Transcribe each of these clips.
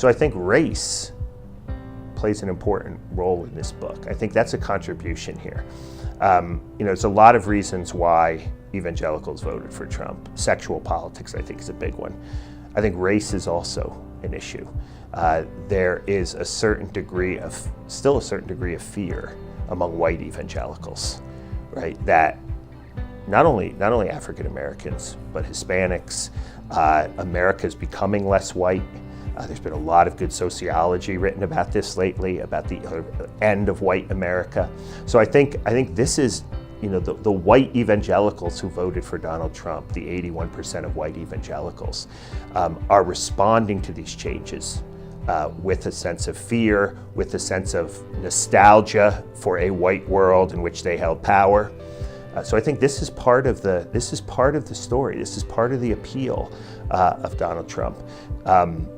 So I think race plays an important role in this book. I think that's a contribution here. There's a lot of reasons why evangelicals voted for Trump. Sexual politics, I think, is a big one. I think race is also an issue. There is still a certain degree of fear among white evangelicals, right? That not only African Americans, but Hispanics, America is becoming less white. There's been a lot of good sociology written about this lately, about the end of white America. So I think this is, the white evangelicals who voted for Donald Trump, the 81% of white evangelicals, are responding to these changes with a sense of fear, with a sense of nostalgia for a white world in which they held power. So I think this is part of the story. This is part of the appeal of Donald Trump.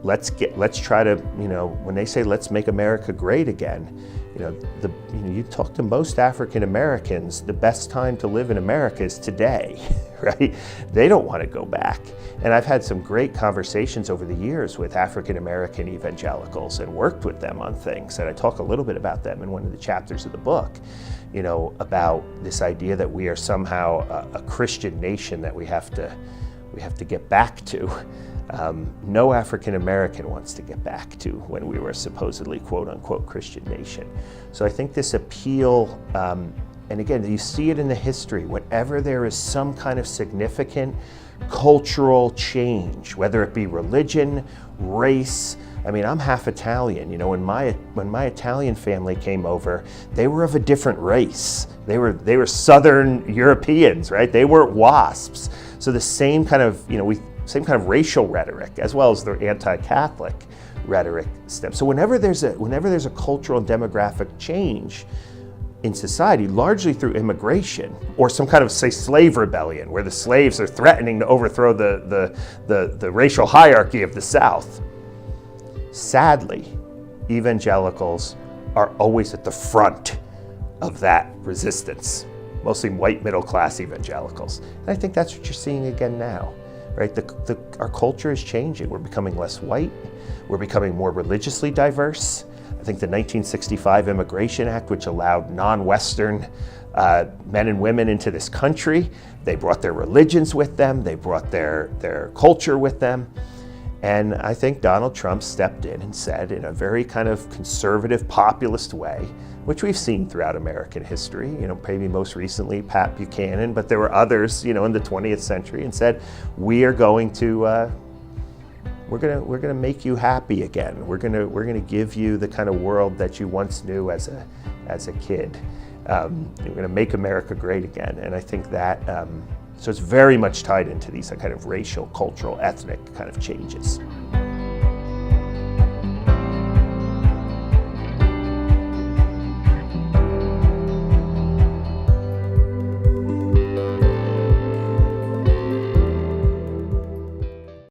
Let's try to, when they say let's make America great again, you talk to most African Americans, the best time to live in America is today, right? They don't want to go back. And I've had some great conversations over the years with African American evangelicals and worked with them on things. And I talk a little bit about them in one of the chapters of the book, about this idea that we are somehow a Christian nation that we have to get back to. No African American wants to get back to when we were supposedly quote unquote Christian nation. So I think this appeal, and again, you see it in the history, whenever there is some kind of significant cultural change, whether it be religion, race. I mean, I'm half Italian. When my Italian family came over, they were of a different race. They were Southern Europeans, right? They weren't WASPs. So the same kind of, same kind of racial rhetoric, as well as the anti-Catholic rhetoric steps. So whenever there's a cultural and demographic change in society, largely through immigration or some kind of, say, slave rebellion, where the slaves are threatening to overthrow the racial hierarchy of the South, sadly, evangelicals are always at the front of that resistance, mostly white middle-class evangelicals. And I think that's what you're seeing again now. Right? Our culture is changing. We're becoming less white. We're becoming more religiously diverse. I think the 1965 Immigration Act, which allowed non-Western men and women into this country, they brought their religions with them. They brought their culture with them. And I think Donald Trump stepped in and said, in a very kind of conservative, populist way, which we've seen throughout American history, maybe most recently Pat Buchanan, but there were others, in the 20th century, and said, we are going to, we're gonna make you happy again. We're gonna give you the kind of world that you once knew as a kid. We're gonna make America great again. And I think that, so it's very much tied into these kind of racial, cultural, ethnic kind of changes.